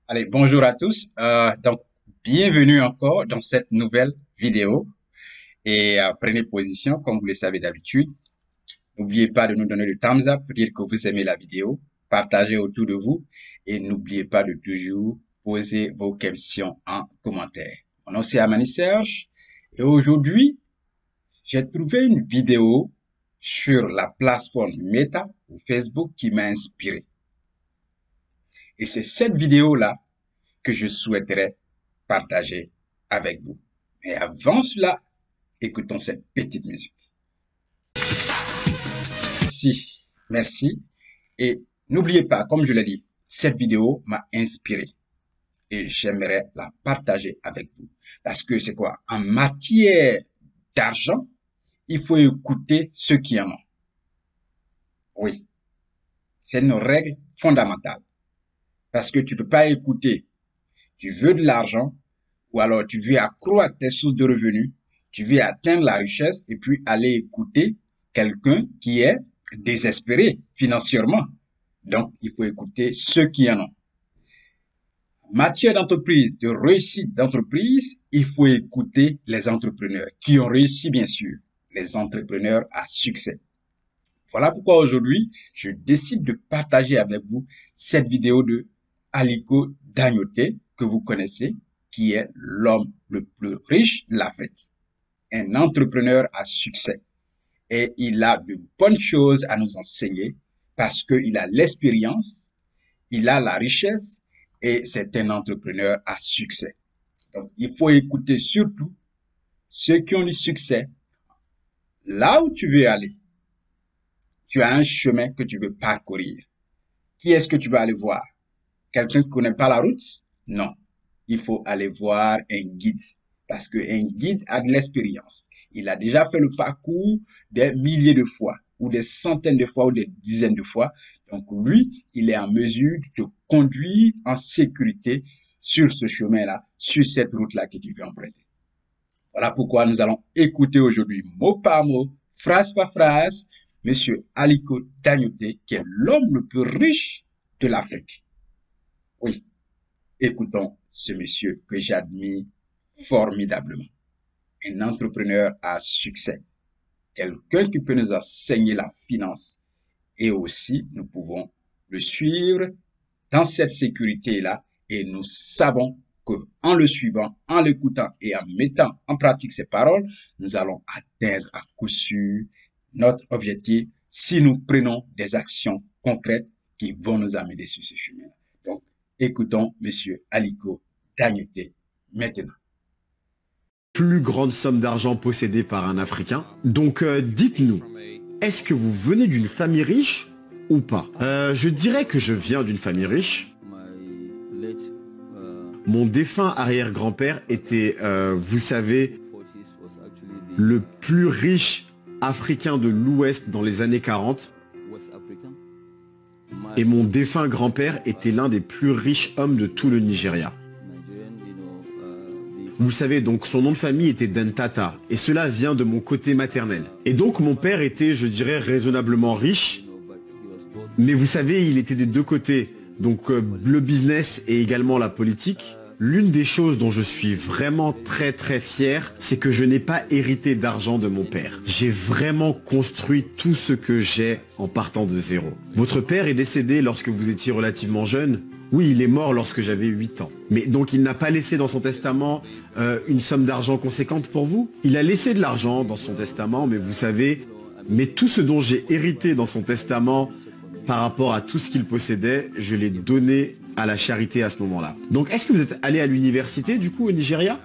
Allez, bonjour à tous. Bienvenue encore dans cette nouvelle vidéo. Prenez position, comme vous le savez d'habitude. N'oubliez pas de nous donner le thumbs up pour dire que vous aimez la vidéo. Partagez autour de vous. Et n'oubliez pas de toujours poser vos questions en commentaire. Mon nom c'est Amani Serge. Et aujourd'hui, j'ai trouvé une vidéo sur la plateforme Meta ou Facebook qui m'a inspiré. Et c'est cette vidéo-là que je souhaiterais partager avec vous. Mais avant cela, écoutons cette petite musique. Merci, merci. Et n'oubliez pas, comme je l'ai dit, cette vidéo m'a inspiré et j'aimerais la partager avec vous. Parce que c'est quoi? En matière d'argent, il faut écouter ceux qui en ont. Oui, c'est une règle fondamentale. Parce que tu peux pas écouter. Tu veux de l'argent, ou alors tu veux accroître tes sources de revenus, tu veux atteindre la richesse et puis aller écouter quelqu'un qui est désespéré financièrement. Donc, il faut écouter ceux qui en ont. Matière d'entreprise, de réussite d'entreprise, il faut écouter les entrepreneurs qui ont réussi, bien sûr, les entrepreneurs à succès. Voilà pourquoi aujourd'hui, je décide de partager avec vous cette vidéo de Aliko Dangote, que vous connaissez, qui est l'homme le plus riche de l'Afrique, un entrepreneur à succès. Et il a de bonnes choses à nous enseigner parce qu'il a l'expérience, il a la richesse et c'est un entrepreneur à succès. Donc, il faut écouter surtout ceux qui ont du succès. Là où tu veux aller, tu as un chemin que tu veux parcourir. Qui est-ce que tu vas aller voir? Quelqu'un qui ne connaît pas la route? Non. Il faut aller voir un guide. Parce qu'un guide a de l'expérience. Il a déjà fait le parcours des milliers de fois, ou des centaines de fois, ou des dizaines de fois. Donc lui, il est en mesure de te conduire en sécurité sur ce chemin-là, sur cette route-là que tu veux emprunter. Voilà pourquoi nous allons écouter aujourd'hui mot par mot, phrase par phrase, Monsieur Aliko Dangote, qui est l'homme le plus riche de l'Afrique. Oui, écoutons ce monsieur que j'admire formidablement. Un entrepreneur à succès. Quelqu'un qui peut nous enseigner la finance. Et aussi, nous pouvons le suivre dans cette sécurité-là. Et nous savons qu'en le suivant, en l'écoutant et en mettant en pratique ces paroles, nous allons atteindre à coup sûr notre objectif si nous prenons des actions concrètes qui vont nous amener sur ce chemin. Donc, écoutons Monsieur Aliko Dangote maintenant. Plus grande somme d'argent possédée par un Africain. Donc dites-nous, est-ce que vous venez d'une famille riche ou pas? Je dirais que je viens d'une famille riche. Mon défunt arrière-grand-père était, vous savez, le plus riche Africain de l'Ouest dans les années 40. Et mon défunt grand-père était l'un des plus riches hommes de tout le Nigeria. Vous savez, donc son nom de famille était Dentata, et cela vient de mon côté maternel. Et donc mon père était, je dirais, raisonnablement riche, mais vous savez, il était des deux côtés, donc le business et également la politique. L'une des choses dont je suis vraiment très fier, c'est que je n'ai pas hérité d'argent de mon père. J'ai vraiment construit tout ce que j'ai en partant de zéro. Votre père est décédé lorsque vous étiez relativement jeune. Oui, il est mort lorsque j'avais 8 ans. Mais donc il n'a pas laissé dans son testament une somme d'argent conséquente pour vous. Il a laissé de l'argent dans son testament, mais vous savez, mais tout ce dont j'ai hérité dans son testament par rapport à tout ce qu'il possédait, je l'ai donné à la charité à ce moment-là. Donc est-ce que vous êtes allé à l'université du coup au Nigeria?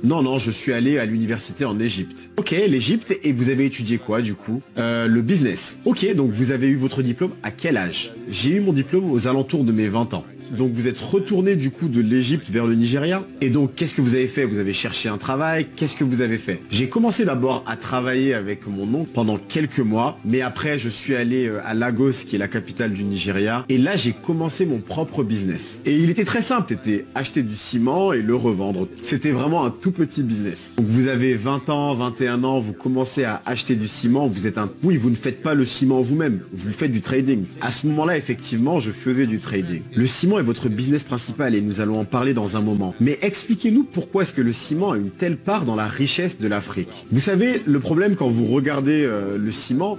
Non, je suis allé à l'université en Égypte. Ok, l'Égypte, et vous avez étudié quoi du coup? Le business. Ok, donc vous avez eu votre diplôme à quel âge? J'ai eu mon diplôme aux alentours de mes 20 ans. Donc vous êtes retourné du coup de l'Égypte vers le Nigeria. Et donc qu'est-ce que vous avez fait? Vous avez cherché un travail? Qu'est-ce que vous avez fait? J'ai commencé d'abord à travailler avec mon oncle pendant quelques mois. Mais après je suis allé à Lagos qui est la capitale du Nigeria. Et là j'ai commencé mon propre business. Et il était très simple, c'était acheter du ciment et le revendre. C'était vraiment un tout petit business. Donc vous avez 20 ans, 21 ans, vous commencez à acheter du ciment. Vous êtes un... Oui, vous ne faites pas le ciment vous-même. Vous faites du trading. À ce moment-là, effectivement, je faisais du trading. Le ciment ciment est votre business principal et nous allons en parler dans un moment. Mais expliquez-nous pourquoi est-ce que le ciment a une telle part dans la richesse de l'Afrique. Vous savez, le problème quand vous regardez le ciment,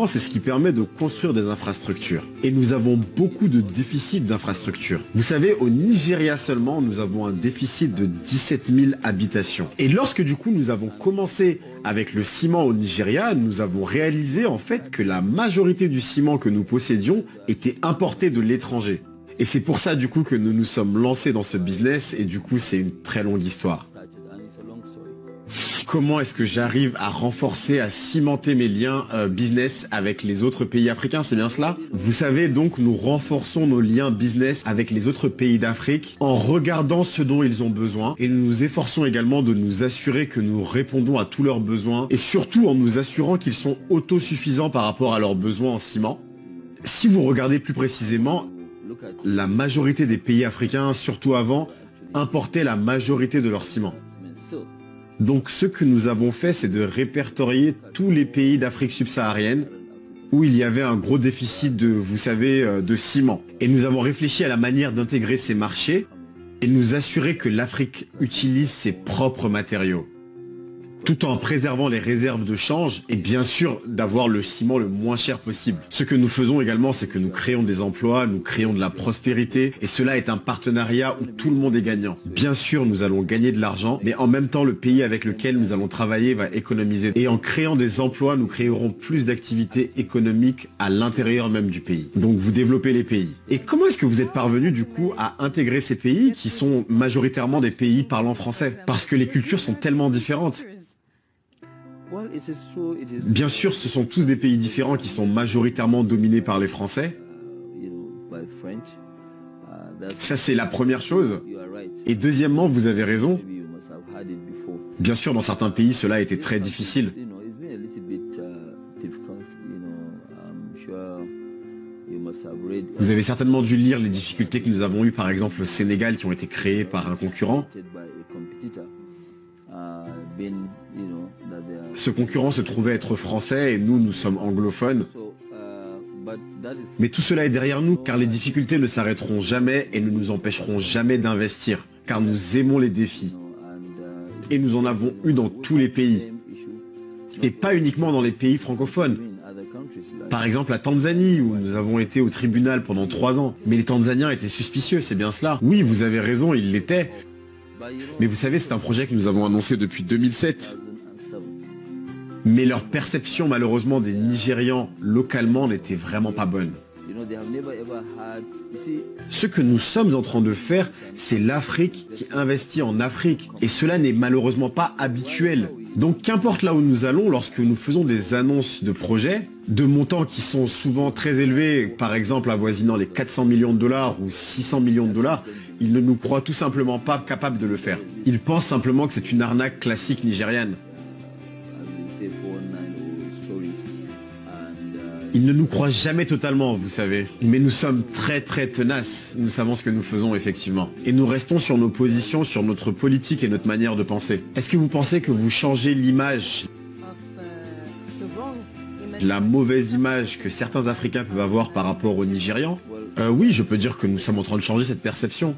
c'est ce qui permet de construire des infrastructures. Et nous avons beaucoup de déficits d'infrastructures. Vous savez, au Nigeria seulement, nous avons un déficit de 17 000 habitations. Et lorsque du coup nous avons commencé avec le ciment au Nigeria, nous avons réalisé en fait que la majorité du ciment que nous possédions était importé de l'étranger. Et c'est pour ça du coup que nous nous sommes lancés dans ce business et du coup c'est une très longue histoire. Comment est-ce que j'arrive à renforcer, à cimenter mes liens business avec les autres pays africains, c'est bien cela? Vous savez donc, nous renforçons nos liens business avec les autres pays d'Afrique en regardant ce dont ils ont besoin et nous nous efforçons également de nous assurer que nous répondons à tous leurs besoins et surtout en nous assurant qu'ils sont autosuffisants par rapport à leurs besoins en ciment. Si vous regardez plus précisément, la majorité des pays africains, surtout avant, importaient la majorité de leur ciment. Donc ce que nous avons fait, c'est de répertorier tous les pays d'Afrique subsaharienne où il y avait un gros déficit de, vous savez, de ciment. Et nous avons réfléchi à la manière d'intégrer ces marchés et nous assurer que l'Afrique utilise ses propres matériaux, tout en préservant les réserves de change et bien sûr d'avoir le ciment le moins cher possible. Ce que nous faisons également, c'est que nous créons des emplois, nous créons de la prospérité et cela est un partenariat où tout le monde est gagnant. Bien sûr, nous allons gagner de l'argent, mais en même temps, le pays avec lequel nous allons travailler va économiser. Et en créant des emplois, nous créerons plus d'activités économiques à l'intérieur même du pays. Donc vous développez les pays. Et comment est-ce que vous êtes parvenu du coup à intégrer ces pays qui sont majoritairement des pays parlant français? Parce que les cultures sont tellement différentes. Bien sûr, ce sont tous des pays différents qui sont majoritairement dominés par les Français. Ça, c'est la première chose. Et deuxièmement, vous avez raison. Bien sûr, dans certains pays, cela a été très difficile. Vous avez certainement dû lire les difficultés que nous avons eues, par exemple, au Sénégal, qui ont été créées par un concurrent. Ce concurrent se trouvait être français et nous sommes anglophones. Mais tout cela est derrière nous car les difficultés ne s'arrêteront jamais et ne nous empêcheront jamais d'investir car nous aimons les défis. Et nous en avons eu dans tous les pays. Et pas uniquement dans les pays francophones. Par exemple la Tanzanie où nous avons été au tribunal pendant 3 ans. Mais les Tanzaniens étaient suspicieux, c'est bien cela. Oui, vous avez raison, ils l'étaient. Mais vous savez, c'est un projet que nous avons annoncé depuis 2007. Mais leur perception, malheureusement, des Nigérians localement n'était vraiment pas bonne. Ce que nous sommes en train de faire, c'est l'Afrique qui investit en Afrique. Et cela n'est malheureusement pas habituel. Donc qu'importe là où nous allons, lorsque nous faisons des annonces de projets, de montants qui sont souvent très élevés, par exemple avoisinant les 400 millions de dollars ou 600 millions de dollars, ils ne nous croient tout simplement pas capables de le faire. Ils pensent simplement que c'est une arnaque classique nigériane. Ils ne nous croient jamais totalement, vous savez. Mais nous sommes très tenaces. Nous savons ce que nous faisons effectivement. Et nous restons sur nos positions, sur notre politique et notre manière de penser. Est-ce que vous pensez que vous changez l'image, la mauvaise image que certains Africains peuvent avoir par rapport aux Nigérians? Oui, je peux dire que nous sommes en train de changer cette perception.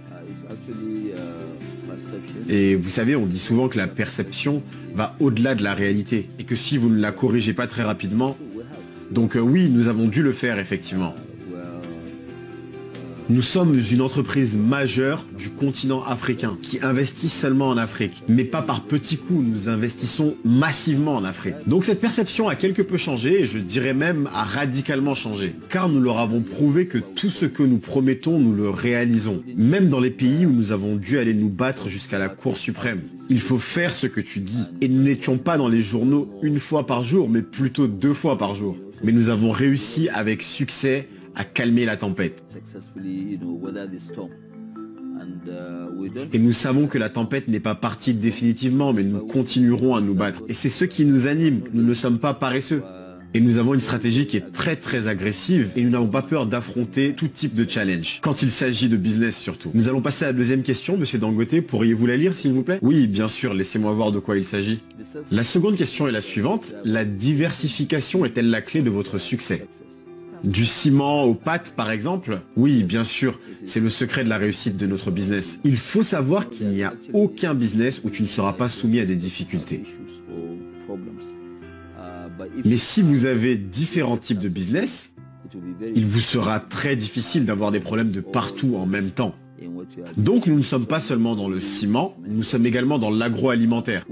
Et vous savez, on dit souvent que la perception va au-delà de la réalité. Et que si vous ne la corrigez pas très rapidement... Donc oui, nous avons dû le faire effectivement. Nous sommes une entreprise majeure du continent africain qui investit seulement en Afrique. Mais pas par petits coups, nous investissons massivement en Afrique. Donc cette perception a quelque peu changé et je dirais même a radicalement changé. Car nous leur avons prouvé que tout ce que nous promettons, nous le réalisons. Même dans les pays où nous avons dû aller nous battre jusqu'à la Cour suprême. Il faut faire ce que tu dis. Et nous n'étions pas dans les journaux 1 fois par jour, mais plutôt 2 fois par jour. Mais nous avons réussi avec succès à calmer la tempête. Et nous savons que la tempête n'est pas partie définitivement, mais nous continuerons à nous battre. Et c'est ce qui nous anime, nous ne sommes pas paresseux. Et nous avons une stratégie qui est très agressive et nous n'avons pas peur d'affronter tout type de challenge, quand il s'agit de business surtout. Nous allons passer à la deuxième question, monsieur Dangote, pourriez-vous la lire s'il vous plaît? Oui, bien sûr, laissez-moi voir de quoi il s'agit. La seconde question est la suivante, la diversification est-elle la clé de votre succès? Du ciment aux pâtes, par exemple? Oui, bien sûr, c'est le secret de la réussite de notre business. Il faut savoir qu'il n'y a aucun business où tu ne seras pas soumis à des difficultés. Mais si vous avez différents types de business, il vous sera très difficile d'avoir des problèmes de partout en même temps. Donc nous ne sommes pas seulement dans le ciment, nous sommes également dans l'agroalimentaire.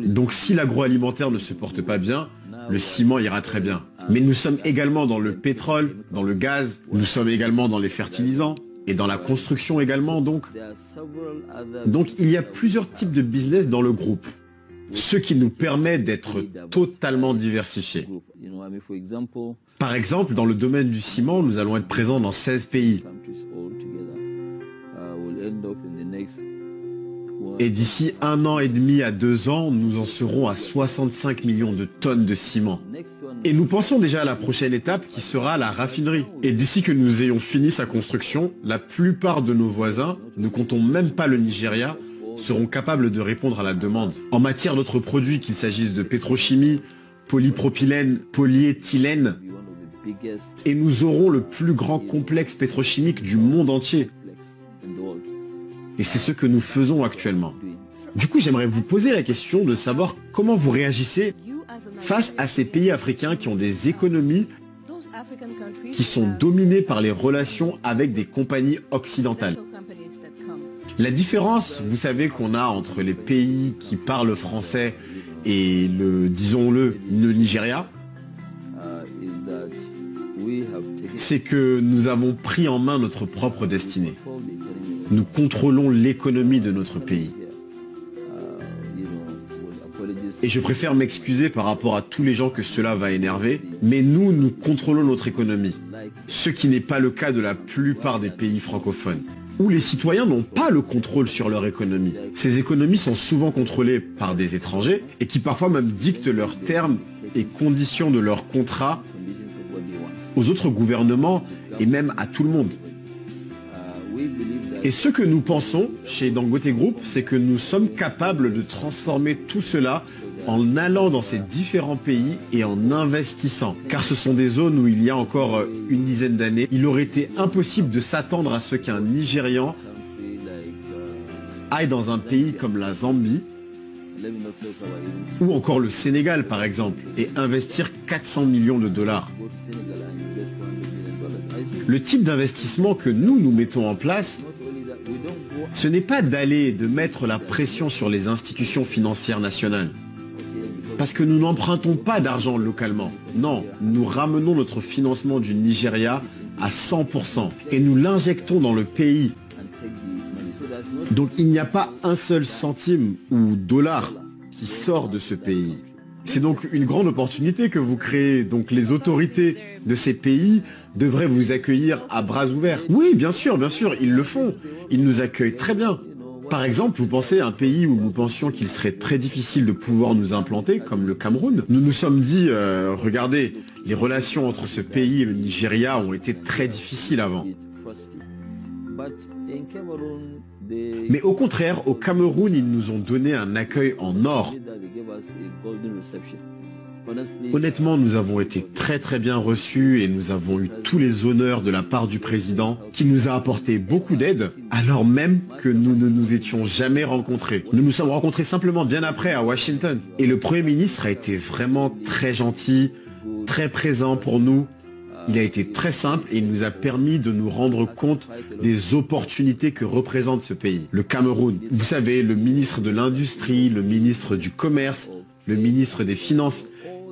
Donc si l'agroalimentaire ne se porte pas bien, le ciment ira très bien. Mais nous sommes également dans le pétrole, dans le gaz, nous sommes également dans les fertilisants et dans la construction également donc. Donc il y a plusieurs types de business dans le groupe, ce qui nous permet d'être totalement diversifiés. Par exemple, dans le domaine du ciment, nous allons être présents dans 16 pays. Et d'ici 1 an et demi à 2 ans, nous en serons à 65 millions de tonnes de ciment. Et nous pensons déjà à la prochaine étape qui sera la raffinerie. Et d'ici que nous ayons fini sa construction, la plupart de nos voisins, ne comptons même pas le Nigeria, seront capables de répondre à la demande. En matière d'autres produits, qu'il s'agisse de pétrochimie, polypropylène, polyéthylène, et nous aurons le plus grand complexe pétrochimique du monde entier. Et c'est ce que nous faisons actuellement. Du coup, j'aimerais vous poser la question de savoir comment vous réagissez face à ces pays africains qui ont des économies qui sont dominées par les relations avec des compagnies occidentales. La différence, vous savez, qu'on a entre les pays qui parlent français et disons-le, le Nigeria, c'est que nous avons pris en main notre propre destinée. Nous contrôlons l'économie de notre pays. Et je préfère m'excuser par rapport à tous les gens que cela va énerver, mais nous contrôlons notre économie. Ce qui n'est pas le cas de la plupart des pays francophones, où les citoyens n'ont pas le contrôle sur leur économie. Ces économies sont souvent contrôlées par des étrangers et qui parfois même dictent leurs termes et conditions de leurs contrats aux autres gouvernements et même à tout le monde. Et ce que nous pensons chez Dangote Group, c'est que nous sommes capables de transformer tout cela en allant dans ces différents pays et en investissant. Car ce sont des zones où il y a encore une dizaine d'années, il aurait été impossible de s'attendre à ce qu'un Nigérian aille dans un pays comme la Zambie ou encore le Sénégal par exemple et investir 400 millions de dollars. Le type d'investissement que nous mettons en place, ce n'est pas de mettre la pression sur les institutions financières nationales. Parce que nous n'empruntons pas d'argent localement. Non, nous ramenons notre financement du Nigeria à 100% et nous l'injectons dans le pays. Donc il n'y a pas un seul centime ou dollar qui sort de ce pays. C'est donc une grande opportunité que vous créez. Donc les autorités de ces pays devraient vous accueillir à bras ouverts. Oui, bien sûr, ils le font. Ils nous accueillent très bien. Par exemple, vous pensez à un pays où nous pensions qu'il serait très difficile de pouvoir nous implanter, comme le Cameroun. Nous nous sommes dit, regardez, les relations entre ce pays et le Nigeria ont été très difficiles avant. Mais au contraire, au Cameroun, ils nous ont donné un accueil en or. Honnêtement, nous avons été très bien reçus et nous avons eu tous les honneurs de la part du président qui nous a apporté beaucoup d'aide alors même que nous ne nous étions jamais rencontrés. Nous nous sommes rencontrés simplement bien après à Washington. Et le Premier ministre a été vraiment très gentil, très présent pour nous. Il a été très simple et il nous a permis de nous rendre compte des opportunités que représente ce pays. Le Cameroun, vous savez, le ministre de l'Industrie, le ministre du Commerce, le ministre des Finances,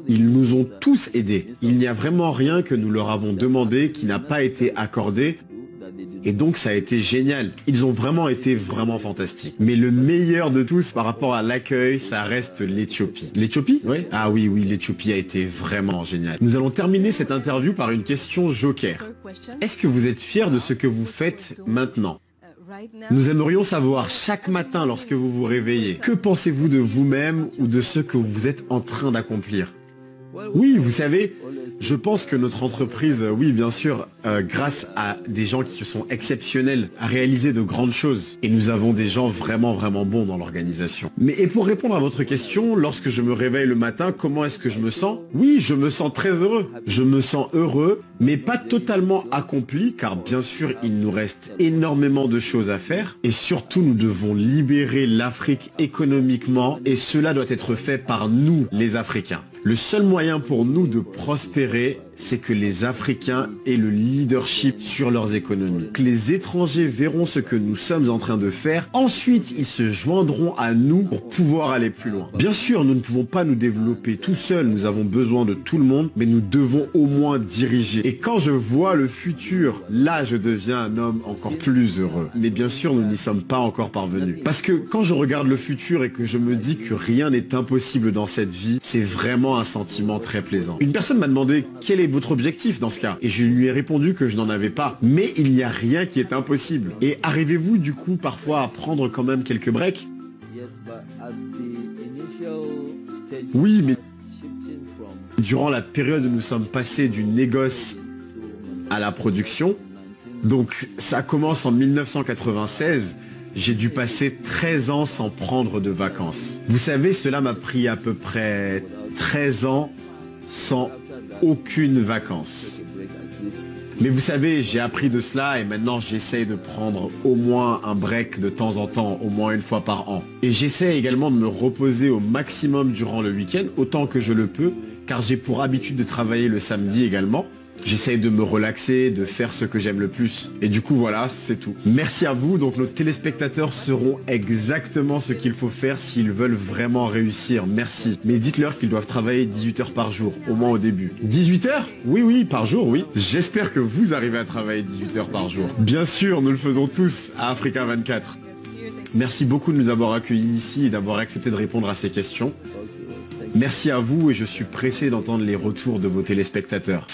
ils nous ont tous aidés. Il n'y a vraiment rien que nous leur avons demandé qui n'a pas été accordé. Et donc ça a été génial. Ils ont vraiment été fantastiques. Mais le meilleur de tous par rapport à l'accueil, ça reste l'Éthiopie. L'Éthiopie? Oui. Ah oui, l'Éthiopie a été vraiment génial. Nous allons terminer cette interview par une question joker. Est-ce que vous êtes fiers de ce que vous faites maintenant? Nous aimerions savoir chaque matin lorsque vous vous réveillez, que pensez-vous de vous-même ou de ce que vous êtes en train d'accomplir? Oui, vous savez, je pense que notre entreprise, oui bien sûr, grâce à des gens qui sont exceptionnels, a réalisé de grandes choses. Et nous avons des gens vraiment bons dans l'organisation. Mais et pour répondre à votre question, lorsque je me réveille le matin, comment est-ce que je me sens? Oui, je me sens très heureux. Je me sens heureux, mais pas totalement accompli, car bien sûr, il nous reste énormément de choses à faire. Et surtout, nous devons libérer l'Afrique économiquement, et cela doit être fait par nous, les Africains. Le seul moyen pour nous de prospérer, c'est que les Africains aient le leadership sur leurs économies. Que les étrangers verront ce que nous sommes en train de faire. Ensuite, ils se joindront à nous pour pouvoir aller plus loin. Bien sûr, nous ne pouvons pas nous développer tout seuls. Nous avons besoin de tout le monde, mais nous devons au moins diriger. Et quand je vois le futur, là, je deviens un homme encore plus heureux. Mais bien sûr, nous n'y sommes pas encore parvenus. Parce que quand je regarde le futur et que je me dis que rien n'est impossible dans cette vie, c'est vraiment un sentiment très plaisant. Une personne m'a demandé quel est votre objectif dans ce cas, et je lui ai répondu que je n'en avais pas. Mais il n'y a rien qui est impossible. Et arrivez-vous du coup parfois à prendre quand même quelques breaks? Oui, mais durant la période où nous sommes passés du négoce à la production, donc ça commence en 1996, j'ai dû passer 13 ans sans prendre de vacances. Vous savez, cela m'a pris à peu près 13 ans sans aucune vacances. Mais vous savez, j'ai appris de cela et maintenant j'essaye de prendre au moins un break de temps en temps, au moins une fois par an. Et j'essaie également de me reposer au maximum durant le week-end, autant que je le peux, car j'ai pour habitude de travailler le samedi également. J'essaye de me relaxer, de faire ce que j'aime le plus. Et du coup, voilà, c'est tout. Merci à vous. Donc, nos téléspectateurs sauront exactement ce qu'il faut faire s'ils veulent vraiment réussir. Merci. Mais dites-leur qu'ils doivent travailler 18 heures par jour, au moins au début. 18 heures? Oui, par jour, oui. J'espère que vous arrivez à travailler 18 heures par jour. Bien sûr, nous le faisons tous à Africa 24. Merci beaucoup de nous avoir accueillis ici et d'avoir accepté de répondre à ces questions. Merci à vous et je suis pressé d'entendre les retours de vos téléspectateurs.